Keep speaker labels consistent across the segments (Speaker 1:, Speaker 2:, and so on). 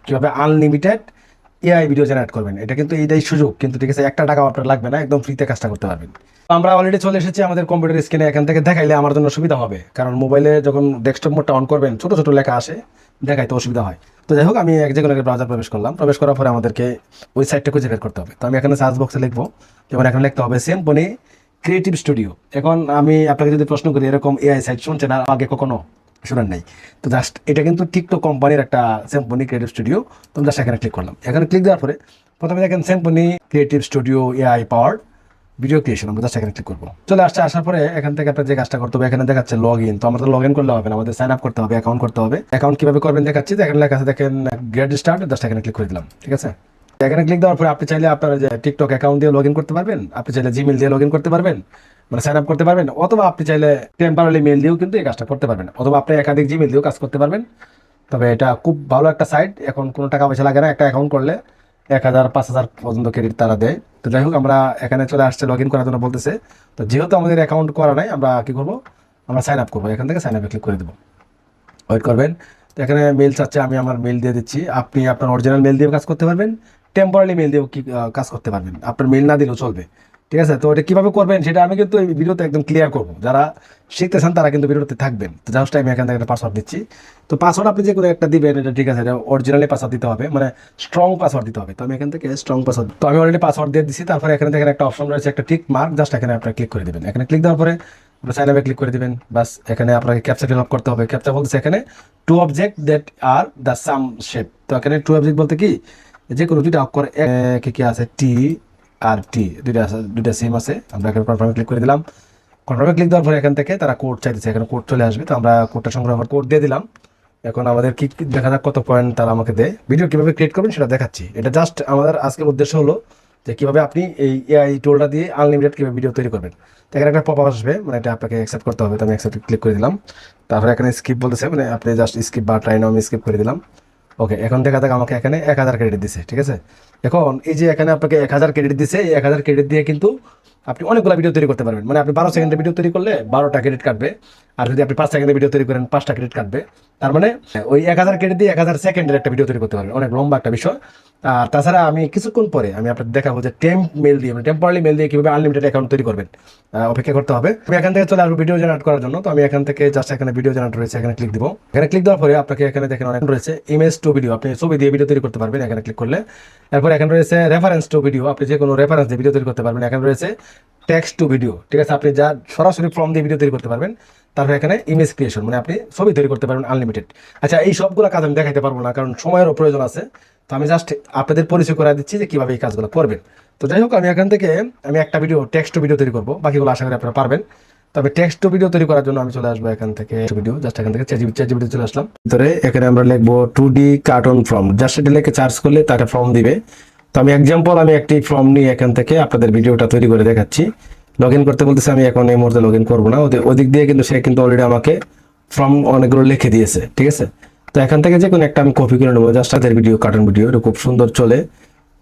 Speaker 1: কীভাবে unlimited AI video generate করবেন। এটা কিন্তু এইটাই সুযোগ কিন্তু, ঠিক আছে? একটা টাকাও আপনার লাগবে না, একদম ফ্রিতে কাজটা করতে পারবেন। তো আমরা অলরেডি চলে এসেছি আমাদের কম্পিউটার স্ক্রিনে, এখান থেকে দেখাইলে আমার জন্য সুবিধা হবে, কারণ মোবাইলে যখন ডেস্কটপ মোডটা অন করবেন ছোটো ছোটো লেখা আসে, দেখাইতে অসুবিধা হয়। তো যাই হোক, আমি যে কোনো একটা ব্রাউজার প্রবেশ করলাম, প্রবেশ করার পরে আমাদেরকে ওই সাইটটা খুঁজে বের করতে হবে। তো আমি এখানে সার্চ বক্সে লিখবো, যেমন এখানে লিখতে হবে সিম্ফনি ক্রিয়েটিভ স্টুডিও। এখন আমি আপনাকে যদি প্রশ্ন করি, এরকম এআই সাইট শুনছেন আর আগে কখনো শুনেন নাই? তো জাস্ট এটা কিন্তু টিকটক কোম্পানির একটা সিম্ফনি ক্রিয়েটিভ স্টুডিও। তো আমি জাস্ট এখানে ক্লিক করলাম। এখানে ক্লিক দেওয়ার পরে প্রথমে দেখেন Symphony creative studio AI powered video creation, আমরা জাস্ট এখানে ক্লিক করবো। চলে আসছে, আসার পরে এখান থেকে আপনার যে কাজটা করতে হবে, এখানে দেখাচ্ছে লগ ইন। তো আমাদের লগ ইন করলে হবে না, আমাদের সাইন আপ করতে হবে, অ্যাকাউন্ট করতে হবে। অ্যাকাউন্ট কিভাবে করবেন দেখাচ্ছি। এখানে লেখা আছে দেখেন গেট স্টার্ট, জাস্ট এখানে ক্লিক করে দিলাম, ঠিক আছে? এখানে ক্লিক দেওয়ার পরে আপনি চাইলে আপনার যে টিকটক অ্যাকাউন্ট দিয়ে লগ ইন করতে পারবেন, আপনি চাইলে জিমেল দিয়ে লগ ইন করতে পারবেন, মানে সাইন আপ করতে পারবেন, অথবা আপনি চাইলে টেম্পারারি মেল দিয়েও কিন্তু এই কাজটা করতে পারবেন, অথবা আপনি একাধিক জিমেল দিয়েও কাজ করতে পারবেন। তবে এটা খুব ভালো একটা সাইট, এখন কোনো টাকা পয়সা লাগে না। একটা অ্যাকাউন্ট করলে 1,000 5,000 পর্যন্ত ক্রেডিট তারা দেয়। তো যাই হোক, আমরা এখানে চলে আসছে লগ ইন করার জন্য বলতেছে। তো যেহেতু আমাদের অ্যাকাউন্ট করা নাই, আমরা কী করবো, আমরা সাইন আপ করবো। এখান থেকে সাইন আপে ক্লিক করে দেবো, ওয়েট করবেন। তো এখানে মেল চাচ্ছে, আমি আমার মেল দিয়ে দিচ্ছি। আপনি আপনার অরিজিনাল মেল দিয়েও কাজ করতে পারবেন, টেম্পোরারি মেল দিয়েও কাজ করতে পারবেন, আপনার মেল না দিলেও চলবে, ঠিক আছে? তো এটা কীভাবে করবেন সেটা আমি কিন্তু এই ভিডিওতে একদম ক্লিয়ার করবো। যারা শিখতেছেন তারা কিন্তু ভিডিওতে থাকবেন। তো জাস্ট আমি এখান থেকে একটা পাসওয়ার্ড দিচ্ছি। তো পাসওয়ার্ড আপনি যে কোনো একটা দিবেন, এটা ঠিক আছে, এটা অরিজিনালি পাসওয়ার্ড দিতে হবে, মানে স্ট্রং পাসওয়ার্ড দিতে হবে। তো আমি এখান থেকে স্ট্রং পাসওয়ার্ড, তো আমি অলরেডি পাসওয়ার্ড দিয়ে দিচ্ছি। তারপরে এখানে দেখেন একটা অপশন রয়েছে, একটা টিক মার্ক, জাস্ট এখানে আপনার ক্লিক করে দেবেন। এখানে ক্লিক দেওয়ার পরে সাইন আপে ক্লিক করে দিবেন। বাস, এখানে আপনাকে ক্যাপচা ফিল আপ করতে হবে। ক্যাপচা বলতেছে এখানে two object that are the same shape. তো এখানে টু অবজেক্ট বলতে কি, যে কোনো দুইটা অক্ষর কি আছে, টি আর টি দুইটা আছে, দুইটা সেম আছে। আমরা এখানে কনফার্মে ক্লিক করে দিলাম। কনফার্মে ক্লিক দেওয়ার পরে এখান থেকে তারা কোড চাইতেছে, এখানে কোড চলে আসবে। তো আমরা কোডটা সংগ্রহ করে কোড দিয়ে দিলাম। এখন আমাদের কি দেখা যাক কত পয়েন্ট তারা আমাকে দেয়। ভিডিও কীভাবে ক্রিয়েট করবেন সেটা দেখাচ্ছি। এটা জাস্ট আমাদের আজকের উদ্দেশ্য হলো যে কীভাবে আপনি এই এআই টুলটা দিয়ে আনলিমিটেড কীভাবে ভিডিও তৈরি করবেন। তো এখানে একটা পপ আপ আসবে, মানে এটা আপনাকে অ্যাকসেপ্ট করতে হবে। তো আমি অ্যাকসেপ্ট ক্লিক করে দিলাম। তারপরে এখানে স্কিপ বলতেছে, মানে আপনি জাস্ট স্কিপ বা ট্রাই নাও, আমি স্কিপ করে দিলাম। ওকে, এখন দেখা যাক আমাকে এখানে 1,000 ক্রেডিট দিছে, ঠিক আছে? এখন এই যে এখানে আপনাকে 1,000 ক্রেডিট দিছে, এই 1,000 ক্রেডিট দিয়ে কিন্তু আপনি অনেকগুলো ভিডিও তৈরি করতে পারবেন। মানে আপনি 12 সেকেন্ডের ভিডিও তৈরি করলে 12টা ক্রেডিট কাটবে, আর যদি আপনি 5 সেকেন্ডের ভিডিও তৈরি করেন 5টা ক্রেডিট কাটবে। তার মানে ওই 1,000 ক্রেডিট দিয়ে 1,000 সেকেন্ডের একটা ভিডিও তৈরি করতে পারবেন, অনেক লম্বা একটা বিষয়। আর তাছাড়া আমি কিছুক্ষণ পরে আমি আপনাকে দেখাবো যে মেল দিয়ে, মানে টেম্পোরারি মেল দিয়ে কীভাবে আনলিমিটেড অ্যাকাউন্ট তৈরি করবেন। অপেক্ষা করতে হবে। আমি এখান থেকে চলে আসবো ভিডিও জেনারেট করার জন্য। তো আমি এখান থেকে জাস্ট এখানে ভিডিও জেনারেট রয়েছে, এখানে ক্লিক দিব। এখানে ক্লিক দেওয়ার পরে আপনাকে এখানে দেখেন অনেক রয়েছে ইমেজ টু ভিডিও, আপনি ছবি দিয়ে ভিডিও তৈরি করতে পারবেন এখানে ক্লিক করলে। এরপর এখানে রয়েছে রেফারেন্স টু ভিডিও, আপনি যে কোনো রেফারেন্স দিয়ে ভিডিও তৈরি করতে পারবেন। এখানে রয়েছে টেক্সট টু ভিডিও, ঠিক আছে, আপনি যা সরাসরি ফর্ম দিয়ে ভিডিও তৈরি করতে পারবেন। তারপরে এখানে ইমেজ ক্রিয়েশন, মানে আপনি ছবি তৈরি করতে পারবেন আনলিমিটেড। আচ্ছা, এই সবগুলো কাজ আমি দেখাইতে পারবো না, কারণ সময়েরও প্রয়োজন আছে। তো আমি জাস্ট আপনাদের পরিচয় করে দিচ্ছি যে কীভাবে এই কাজগুলো করবেন। তো যাই হোক, আমি এখান থেকে আমি একটা ভিডিও টেক্সট টু ভিডিও তৈরি করবো, বাকিগুলো আশা করি আপনারা পারবেন। তবে টেক্সট টু ভিডিও তৈরি করার জন্য আমি চলে আসবো এখান থেকে ভিডিও, জাস্ট এখান থেকে চ্যাট চলে আসলাম। ভিতরে এখানে আমরা লিখবো 2D কার্টুন ফর্ম, জাস্ট এটা লিখে সার্চ করলে তাকে ফর্ম দিবে। তো আমি এক্সাম্পল আমি একটি ফর্ম নিয়ে এখান থেকে আপনাদের ভিডিওটা তৈরি করে দেখাচ্ছি। লগ ইন করতে বলতেছে, আমি এখন এই মুহূর্তে লগ ইন করবো না, ওদিক দিয়ে কিন্তু সে কিন্তু অলরেডি আমাকে ফর্ম অনেকগুলো লিখে দিয়েছে, ঠিক আছে? তো এখান থেকে যে কোনো একটা আমি কপি করে নেবো, জাস্ট তাদের ভিডিও কার্টুন ভিডিও, এটা খুব সুন্দর চলে।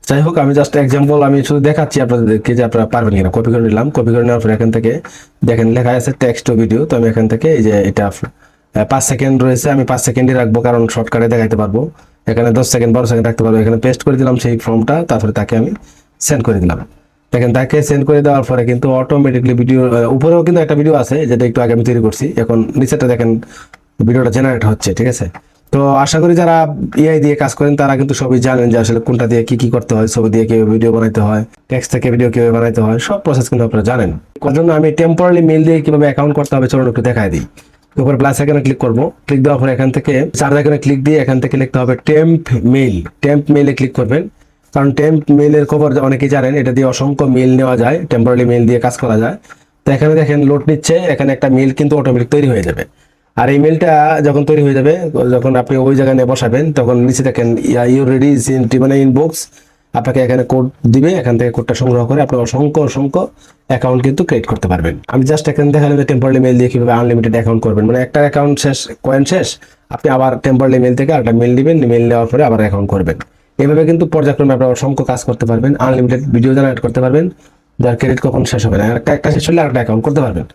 Speaker 1: যাই হোক, আমি জাস্ট এক্সাম্পল আমি শুধু দেখাচ্ছি আপনাদেরকে যে আপনারা পারবেন কিনা। কপি করে নিলাম, কপি করে নেওয়ার পর এখান থেকে দেখেন লেখা আছে টেক্সট টু ভিডিও। তো আমি এখান থেকে এই যে এটা 5 সেকেন্ড রয়েছে, আমি 5 সেকেন্ডই রাখবো, কারণ শর্টকাটে দেখাইতে পারবো। এখানে 10 সেকেন্ড 12 সেকেন্ড রাখতে পারবো। এখানে পেস্ট করে দিলাম সেই ফর্মটা, তারপরে তাকে আমি সেন্ড করে দিলাম। দেখেন তাকে সেন্ড করে দেওয়ার পরে কিন্তু অটোমেটিকলি ভিডিও, উপরেও কিন্তু একটা ভিডিও আছে যেটা একটু আগে আমি তৈরি করছি, এখন নিচেটা দেখেন ভিডিওটা জেনারেট হচ্ছে, ঠিক আছে? তো আশা করি যারা এআই দিয়ে কাজ করেন তারা কিন্তু সবই জানেন যে আসলে কোনটা দিয়ে কি করতে হয়, ছবি দিয়ে কিভাবে ভিডিও বানাইতে হয়, টেক্সট থেকে ভিডিও কিভাবে বানাইতে হয়, সব প্রসেস কিন্তু আপনারা জানেন। ওর জন্য আমি টেম্পোরারি মেল দিয়ে কিভাবে অ্যাকাউন্ট করতে হবে চলুন একটু দেখাই দিই। উপরে প্লাস আইকনে ক্লিক করবো, ক্লিক দেওয়ার পরে এখান থেকে চার আইকনে ক্লিক দিয়ে এখান থেকে লিখতে হবে টেম্প মেইলে ক্লিক করবেন। কারণ টেম্প মেইলের খবর অনেকেই জানেন, এটা দিয়ে অসংখ্য মেইল নেওয়া যায়, টেম্পোরারি মেইল দিয়ে কাজ করা যায়। তো এখানে দেখেন লোড নিচ্ছে, এখানে একটা মেইল কিন্তু অটোমেটিক তৈরি হয়ে যাবে। আর এই মেলটা যখন তৈরি হয়ে যাবে, যখন আপনি ওই জায়গায় নিয়ে বসাবেন, তখন নিচে দেখেন ইউ রেডি মানে ইনবক্স, আপনাকে এখানে কোড দিবে। এখান থেকে কোডটা সংগ্রহ করে আপনি অসংখ্য অ্যাকাউন্ট কিন্তু ক্রিয়েট করতে পারবেন। আমি জাস্ট এখানে দেখালাম যে টেম্পোরারি মেল দিয়ে কিভাবে আনলিমিটেড অ্যাকাউন্ট করবেন, মানে একটা অ্যাকাউন্ট শেষ, কয়েন শেষ, আপনি আবার টেম্পোরারি মেল থেকে আরেকটা মেল দিবেন, মেল নেওয়ার পরে আবার অ্যাকাউন্ট করবেন। এভাবে কিন্তু পর্যায়ক্রমে আপনারা অসংখ্য কাজ করতে পারবেন, আনলিমিটেড ভিডিও জেনারেট করতে পারবেন, যার ক্রেডিট কখন শেষ হবে না, একটা শেষ হলে আরেকটা অ্যাকাউন্ট করতে পারবেন।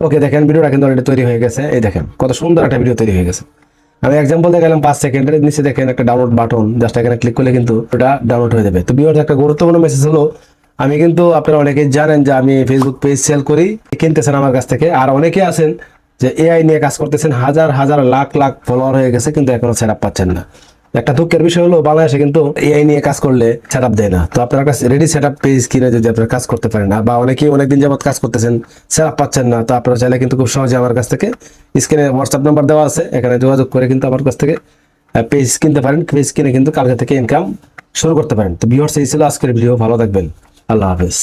Speaker 1: ওকে, দেখেন ভিডিওটা কিন্তু অলরেডি তৈরি হয়ে গেছে। এই দেখেন কত সুন্দর একটা ভিডিও তৈরি হয়ে গেছে। আমি এক্সাম্পল দেখালাম 5 সেকেন্ডের, নিচে দেখেন একটা ডাউনলোড বাটন, জাস্ট এখানে ক্লিক করলে কিন্তু ওটা ডাউনলোড হয়ে যাবে। তো ভিউয়ার্স, একটা গুরুত্বপূর্ণ মেসেজ হলো, আমি কিন্তু আপনারা অনেকেই জানেন যে আমি ফেসবুক পেজ সেল করি, কিনতেছেন আমার কাছ থেকে। আর অনেকে আছেন যে এআই নিয়ে কাজ করতেছেন, হাজার হাজার লাখ লাখ ফলোয়ার হয়ে গেছে, কিন্তু এখনো সেটআপ পাচ্ছেন না। একটা দুঃখের বিষয় হলো, বাংলাদেশে কিন্তু এআই নিয়ে কাজ করলে সেটআপ দেয় না। তো আপনার একটা রেডি সেটআপ পেজ কিনে যদি আপনারা কাজ করতে পারেন না, বা অনেকেই অনেকদিন যাবত কাজ করতেছেন সেটআপ পাচ্ছেন না, তো আপনারা চাইলে কিন্তু খুব সহজে আমার কাছ থেকে, স্ক্রিনে হোয়াটসঅ্যাপ নাম্বার দেওয়া আছে, এখানে যোগাযোগ করে কিন্তু আমার কাছ থেকে পেজ কিনতে পারেন। পেজ কিনে কিন্তু কালকে থেকে ইনকাম শুরু করতে পারেন। তো ভিউয়ার্স, এই ছিল আজকের ভিডিও। ভালো থাকবেন, আল্লাহ হাফেজ।